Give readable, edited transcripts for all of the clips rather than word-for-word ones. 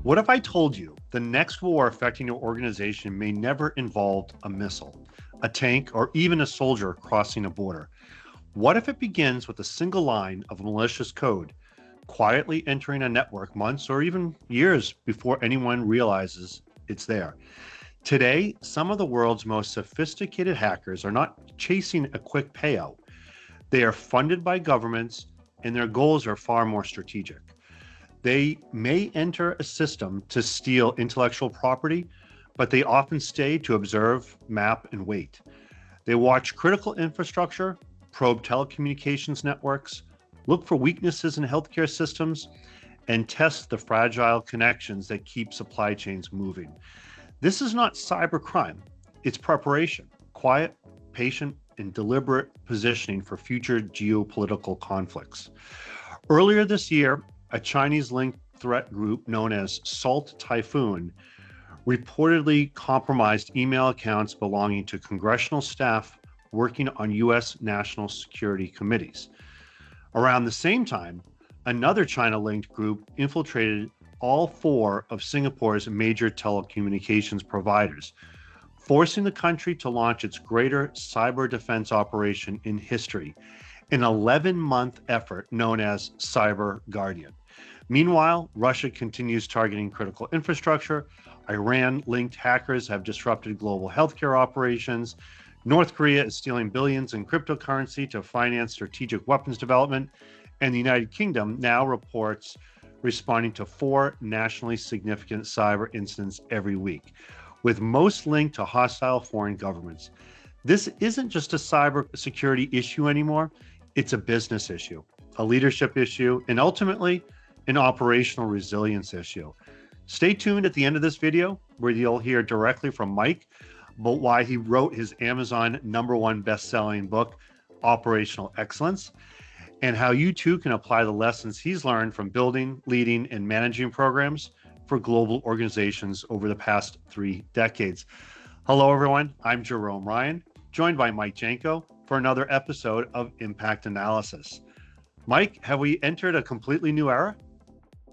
What if I told you the next war affecting your organization may never involve a missile, a tank, or even a soldier crossing a border? What if it begins with a single line of malicious code, quietly entering a network months or even years before anyone realizes it's there? Today, some of the world's most sophisticated hackers are not chasing a quick payout. They are funded by governments, and their goals are far more strategic. They may enter a system to steal intellectual property, but they often stay to observe, map, and wait. They watch critical infrastructure, probe telecommunications networks, look for weaknesses in healthcare systems, and test the fragile connections that keep supply chains moving. This is not cybercrime, it's preparation, quiet, patient, and deliberate positioning for future geopolitical conflicts. Earlier this year, a Chinese-linked threat group known as Salt Typhoon reportedly compromised email accounts belonging to congressional staff working on U.S. national security committees. Around the same time, another China-linked group infiltrated all four of Singapore's major telecommunications providers, forcing the country to launch its greatest cyber defense operation in history, an 11-month effort known as Cyber Guardian. Meanwhile, Russia continues targeting critical infrastructure. Iran-linked hackers have disrupted global healthcare operations. North Korea is stealing billions in cryptocurrency to finance strategic weapons development. And the United Kingdom now reports responding to 4 nationally significant cyber incidents every week, with most linked to hostile foreign governments. This isn't just a cybersecurity issue anymore. It's a business issue, a leadership issue, and ultimately an operational resilience issue. Stay tuned at the end of this video where you'll hear directly from Mike about why he wrote his Amazon #1 best-selling book, Operational Excellence, and how you too can apply the lessons he's learned from building, leading, and managing programs for global organizations over the past 3 decades. Hello, everyone. I'm Jerome Ryan, joined by Mike Janko for another episode of Impact Analysis. Mike, have we entered a completely new era?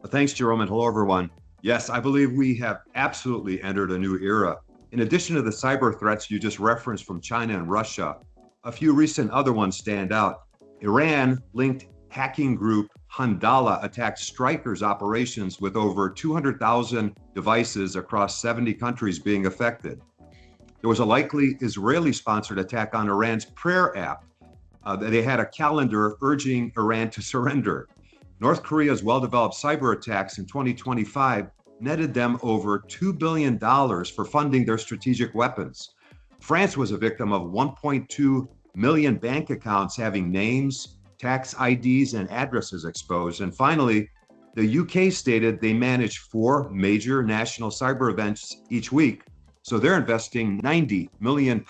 Thanks, Jerome, and hello, everyone. Yes, I believe we have absolutely entered a new era. In addition to the cyber threats you just referenced from China and Russia, a few recent other ones stand out. Iran-linked hacking group Handala attacked Stryker's operations with over 200,000 devices across 70 countries being affected. There was a likely Israeli-sponsored attack on Iran's prayer app. They had a calendar urging Iran to surrender. North Korea's well-developed cyber attacks in 2025 netted them over $2 billion for funding their strategic weapons. France was a victim of 1.2 million bank accounts having names, tax IDs, and addresses exposed. And finally, the UK stated they manage 4 major national cyber events each week, so they're investing £90 million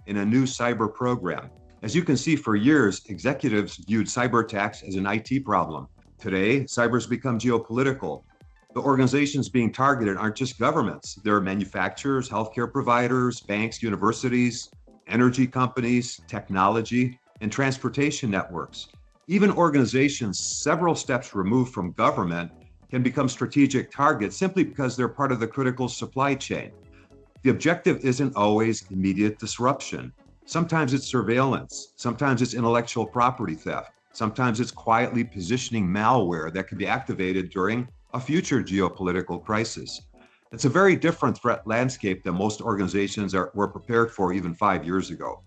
in a new cyber program. As you can see, for years, executives viewed cyber attacks as an IT problem. Today, cyber's become geopolitical. The organizations being targeted aren't just governments. They're manufacturers, healthcare providers, banks, universities, energy companies, technology, and transportation networks. Even organizations several steps removed from government can become strategic targets simply because they're part of the critical supply chain. The objective isn't always immediate disruption. Sometimes it's surveillance, sometimes it's intellectual property theft, sometimes it's quietly positioning malware that can be activated during a future geopolitical crisis. It's a very different threat landscape than most organizations were prepared for even 5 years ago.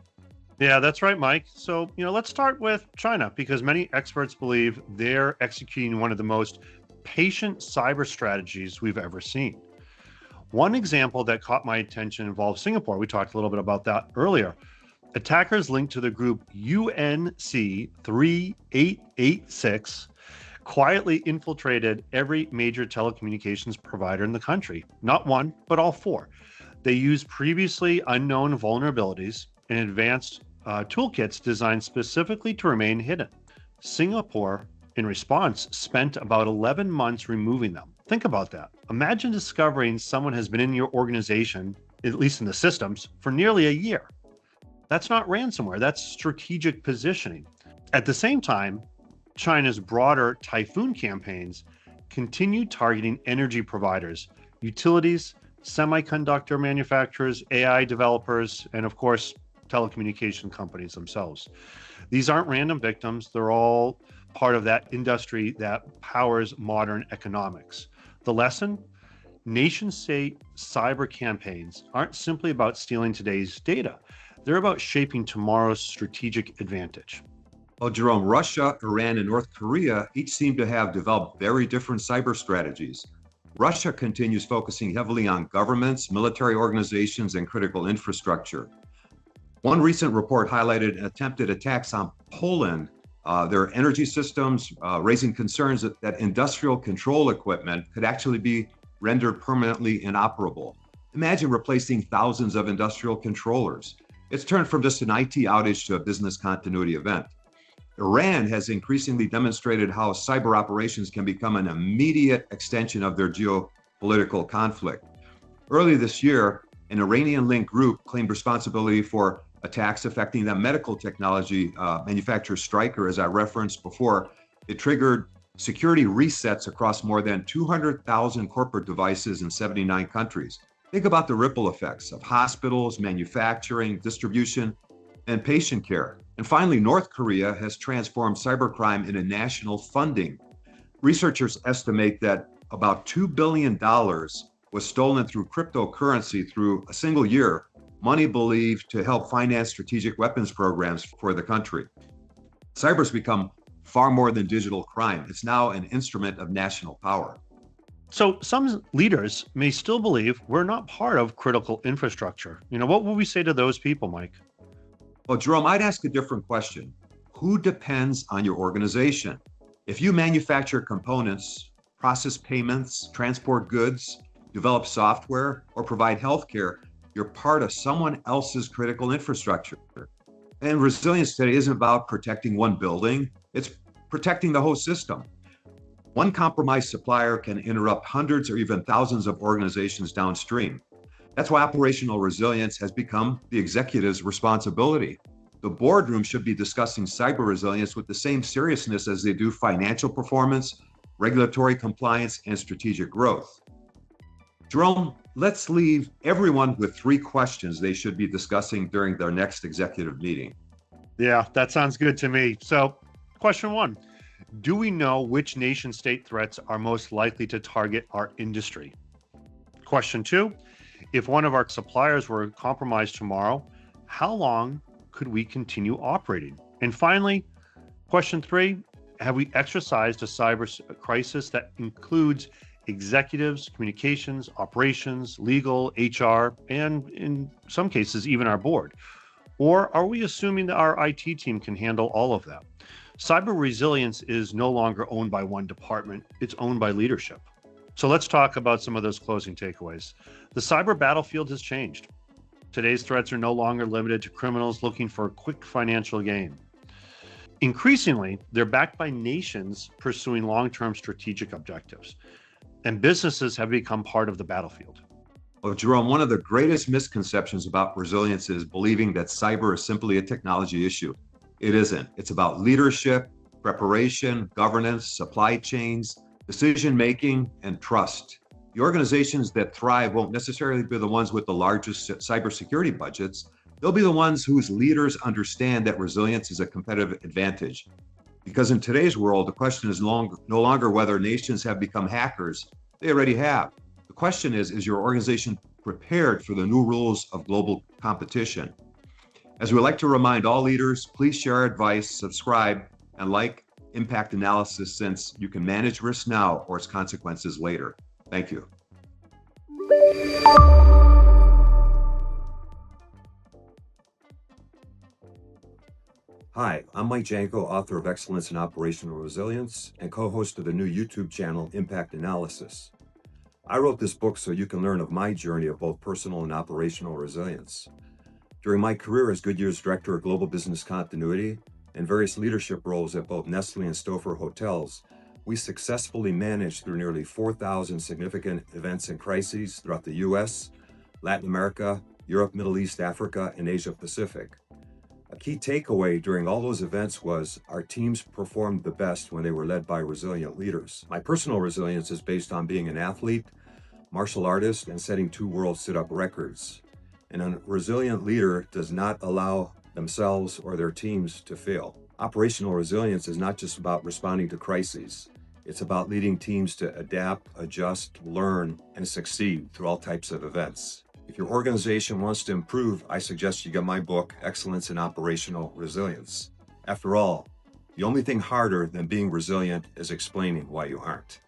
Yeah, that's right, Mike. So, let's start with China, because many experts believe they're executing one of the most patient cyber strategies we've ever seen. One example that caught my attention involves Singapore. We talked a little bit about that earlier. Attackers linked to the group UNC 3886 quietly infiltrated every major telecommunications provider in the country. Not one, but all 4. They used previously unknown vulnerabilities and advanced toolkits designed specifically to remain hidden. Singapore, in response, spent about 11 months removing them. Think about that. Imagine discovering someone has been in your organization, at least in the systems, for nearly a year. That's not ransomware, that's strategic positioning. At the same time, China's broader typhoon campaigns continue targeting energy providers, utilities, semiconductor manufacturers, AI developers, and of course, telecommunication companies themselves. These aren't random victims, they're all part of that industry that powers modern economics. The lesson? Nation state cyber campaigns aren't simply about stealing today's data, they're about shaping tomorrow's strategic advantage. Well, Jerome, Russia, Iran, and North Korea each seem to have developed very different cyber strategies. Russia continues focusing heavily on governments, military organizations, and critical infrastructure. One recent report highlighted attempted attacks on Poland, their energy systems, raising concerns that industrial control equipment could actually be rendered permanently inoperable. Imagine replacing thousands of industrial controllers. It's turned from just an IT outage to a business continuity event. Iran has increasingly demonstrated how cyber operations can become an immediate extension of their geopolitical conflict. Early this year, an Iranian-linked group claimed responsibility for attacks affecting the medical technology manufacturer Stryker, as I referenced before. It triggered security resets across more than 200,000 corporate devices in 79 countries. Think about the ripple effects of hospitals, manufacturing, distribution, and patient care. And finally, North Korea has transformed cybercrime into national funding. Researchers estimate that about $2 billion was stolen through cryptocurrency through a single year, money believed to help finance strategic weapons programs for the country. Cyber's become far more than digital crime. It's now an instrument of national power. So some leaders may still believe we're not part of critical infrastructure. What would we say to those people, Mike? Well, Jerome, I'd ask a different question. Who depends on your organization? If you manufacture components, process payments, transport goods, develop software, or provide healthcare, you're part of someone else's critical infrastructure. And resilience today isn't about protecting one building, it's protecting the whole system. One compromised supplier can interrupt hundreds or even thousands of organizations downstream. That's why operational resilience has become the executive's responsibility. The boardroom should be discussing cyber resilience with the same seriousness as they do financial performance, regulatory compliance, and strategic growth. Jerome, let's leave everyone with 3 questions they should be discussing during their next executive meeting. Yeah, that sounds good to me. So, question 1, do we know which nation state threats are most likely to target our industry? Question 2, if one of our suppliers were compromised tomorrow, how long could we continue operating? And finally, question 3, have we exercised a cyber crisis that includes executives, communications, operations, legal, HR, and in some cases, even our board? Or are we assuming that our IT team can handle all of that? Cyber resilience is no longer owned by one department, it's owned by leadership. So let's talk about some of those closing takeaways. The cyber battlefield has changed. Today's threats are no longer limited to criminals looking for a quick financial gain. Increasingly, they're backed by nations pursuing long-term strategic objectives, and businesses have become part of the battlefield. Well, Jerome, one of the greatest misconceptions about resilience is believing that cyber is simply a technology issue. It isn't. It's about leadership, preparation, governance, supply chains, decision-making, and trust. The organizations that thrive won't necessarily be the ones with the largest cybersecurity budgets. They'll be the ones whose leaders understand that resilience is a competitive advantage. Because in today's world, the question is no longer whether nations have become hackers. They already have. The question is your organization prepared for the new rules of global competition? As we like to remind all leaders, please share our advice, subscribe, and like Impact Analysis, since you can manage risk now or its consequences later. Thank you. Hi, I'm Mike Janko, author of Excellence in Operational Resilience and co-host of the new YouTube channel, Impact Analysis. I wrote this book so you can learn of my journey of both personal and operational resilience. During my career as Goodyear's Director of Global Business Continuity and various leadership roles at both Nestle and Stouffer Hotels, we successfully managed through nearly 4,000 significant events and crises throughout the US, Latin America, Europe, Middle East, Africa, and Asia Pacific. A key takeaway during all those events was our teams performed the best when they were led by resilient leaders. My personal resilience is based on being an athlete, martial artist, and setting 2 world sit-up records. And a resilient leader does not allow themselves or their teams to fail. Operational resilience is not just about responding to crises. It's about leading teams to adapt, adjust, learn, and succeed through all types of events. If your organization wants to improve, I suggest you get my book, Excellence in Operational Resilience. After all, the only thing harder than being resilient is explaining why you aren't.